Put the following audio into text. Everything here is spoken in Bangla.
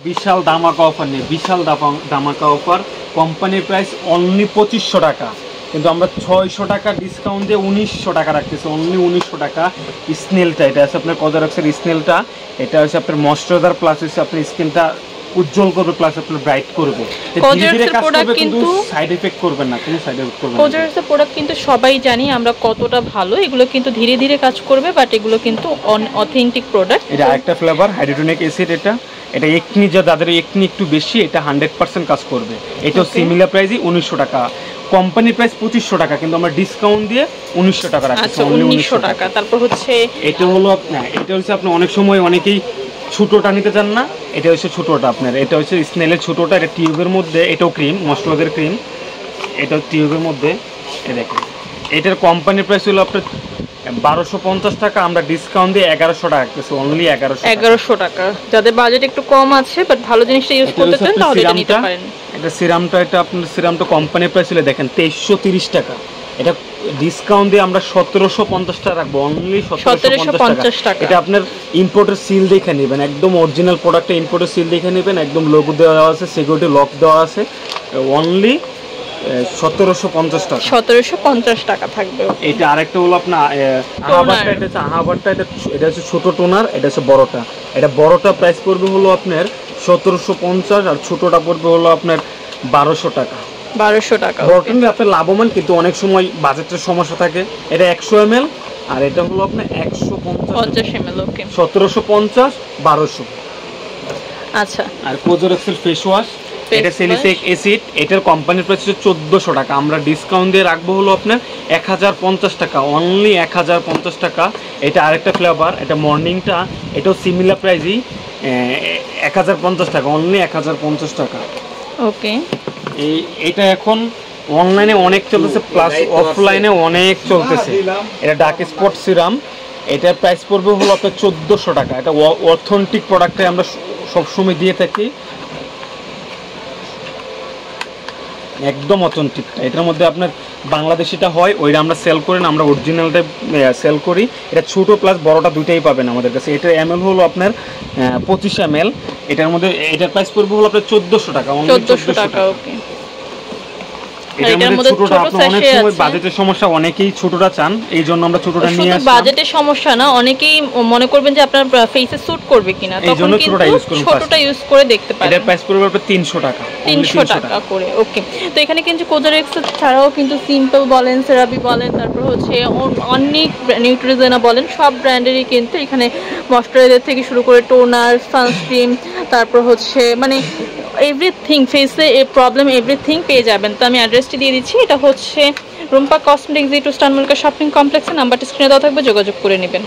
বিশাল ধামাকা অফার নেই, বিশাল ধামাকা অফার। কোম্পানির প্রাইস অনলি 2500 টাকা, কিন্তু আমরা 600 টাকা ডিসকাউন্ট দিয়ে 1900 টাকা রাখতেছি, অনলি 1900 টাকা। স্নেলটা এটা আছে আপনার কজারক্সের স্নেলটা, এটা হচ্ছে আপনার ময়শ্চারাইজার প্লাস হচ্ছে আপনার স্কিনটা উজ্জ্বল করবে প্লাস আপনার ব্রাইট করবে। ধীরে ধীরে কাজ করবে কিন্তু সাইড এফেক্ট করবে না, কোনো সাইড এফেক্ট করবে না। কোজারক্সের প্রোডাক্ট কিন্তু সবাই জানি আমরা কতটা ভালো, এগুলো কিন্তু ধীরে ধীরে কাজ করবে, বাট এগুলো কিন্তু অথেন্টিক প্রোডাক্ট। এটা আরেকটা ফ্লেভার হাইড্রোনিক অ্যাসিড, এটা একনি যাদের একনি একটু বেশি, এটা 100% কাজ করবে। এটাও সিমিলার প্রাইসই 1900 টাকা। কোম্পানির প্রাইস 2500 টাকা, কিন্তু আমরা ডিসকাউন্ট দিয়ে 1900 টাকা রাখছি, অনলি 1900 টাকা। তারপর হচ্ছে এটা হলো এটা হচ্ছে আপনি অনেক সময় অনেকেই ছোটোটা নিতে চান না, এটা হচ্ছে ছোটোটা আপনার, এটা হচ্ছে স্নেলের ছোটোটা, এটা টিউবের মধ্যে, এটাও ক্রিম ময়শ্চারাইজার ক্রিম, এটা টিউবের মধ্যে। এ দেখেন এটার কোম্পানির প্রাইস হলো আপনার 1250 টাকা, আমরা ডিসকাউন্ট দিয়ে 1100 টাকা রাখতেছি, অনলি 1100 টাকা। যাদের বাজেট একটু কম আছে বাট ভালো জিনিসটা ইউজ করতে চান তাহলে এটা নিতে পারেন। এটা সিরামটা, এটা আপনার সিরামটা কোম্পানির প্রাইস হলো দেখেন 2330 টাকা, এটা ডিসকাউন্ট দিয়ে আমরা 1750 টাকা রাখবো, অনলি 1750 টাকা। এটা আপনার ইম্পোর্টের সিল দেখে নেবেন, একদম অরিজিনাল প্রোডাক্টে ইম্পোর্টের সিল দেখে নেবেন, একদম লোগো দেওয়া আছে, সিকিউরিটি লক দেওয়া আছে, অনলি 1750 টাকা। 1750 টাকা থাকবে। এটা আরেকটা হলো আপনার আহাবারটা, এটা হচ্ছে আহাবারটা, এটা হচ্ছে ছোট টোনার, এটা হচ্ছে বড়টা। এটা বড়টা প্রাইস পড়বে হলো আপনার 1750, আর ছোটটা পড়বে হলো আপনার 1200 টাকা। 1200 টাকা। বড়টা নিলে আপনার লাভবান, কিন্তু অনেক সময় বাজেটের সমস্যা থাকে। এটা 100 ml, আর এটা হলো আপনার 150 ml। ওকে, 1750 1200। আচ্ছা, আর কোজারক্সের ফেস ওয়াশ, এটা স্যালিসিলিক অ্যাসিড, এটার কোম্পানির প্রাইস হচ্ছে 1400 টাকা, আমরা ডিসকাউন্ট দিয়ে রাখবো হলো আপনার 1050 টাকা, অনলি 1050 টাকা। এটা আরেকটা ফ্লেভার, এটা মর্নিংটা, এটাও সিমিলার প্রাইসই 1050 টাকা, অনলি 1050 টাকা। ওকে, এটা এখন অনলাইনে অনেক চলতেছে, প্লাস অফলাইনে অনেক চলতেছে। এটা ডার্ক স্পট সিরাম, এটার প্রাইস পড়বে হলো আপনার 1400 টাকা। এটা অথেন্টিক প্রোডাক্টে আমরা সবসময় দিয়ে থাকি, একদম অথেন্টিক। এটার মধ্যে আপনার বাংলাদেশিটা হয়, ওইটা আমরা সেল করি না, আমরা অরিজিনালটা সেল করি। এটা ছোটো প্লাস বড়টা দুইটাই পাবেন আমাদের কাছে। এটার ml হলো আপনার 25 ml, এটার মধ্যে এটার প্রাইস পড়বে হলো আপনার 1400 টাকা, 1400 টাকা। ওকে, এটার মধ্যে ছোটটা আপনার অনেক সময় বাজেটের সমস্যা, অনেকেই ছোটটা চান, এই জন্য আমরা ছোটটা নিয়ে আসি। বাজেটের সমস্যা না, অনেকেই মনে করবেন যে আপনার ফেসে স্যুট করবে কিনা, তখন কিন্তু ছোটটা ইউজ করে দেখতে পারেন। এটার প্রাইস পড়বে আপনার 300 টাকা, 300 টাকা করে। ওকে, তো এখানে কিন্তু কোজারক্স ছাড়াও কিন্তু সিম্পল বলেন, সেরাভি বলেন, তারপর হচ্ছে অনেক নিউট্রিজেনা বলেন, সব ব্র্যান্ডেরই কিন্তু এখানে ময়শ্চারাইজার থেকে শুরু করে টোনার, সানস্ক্রিন, তারপর হচ্ছে মানে এভরিথিং, ফেসে প্রবলেম এভরিথিং পেয়ে যাবেন। তো আমি অ্যাড্রেসটি দিয়ে দিচ্ছি, এটা হচ্ছে রুম্পা কসমেটিক্স, জি2 স্টার মল্লিকা শপিং কমপ্লেক্সে। নাম্বারটি স্ক্রিনে দেওয়া থাকবে, যোগাযোগ করে নেবেন।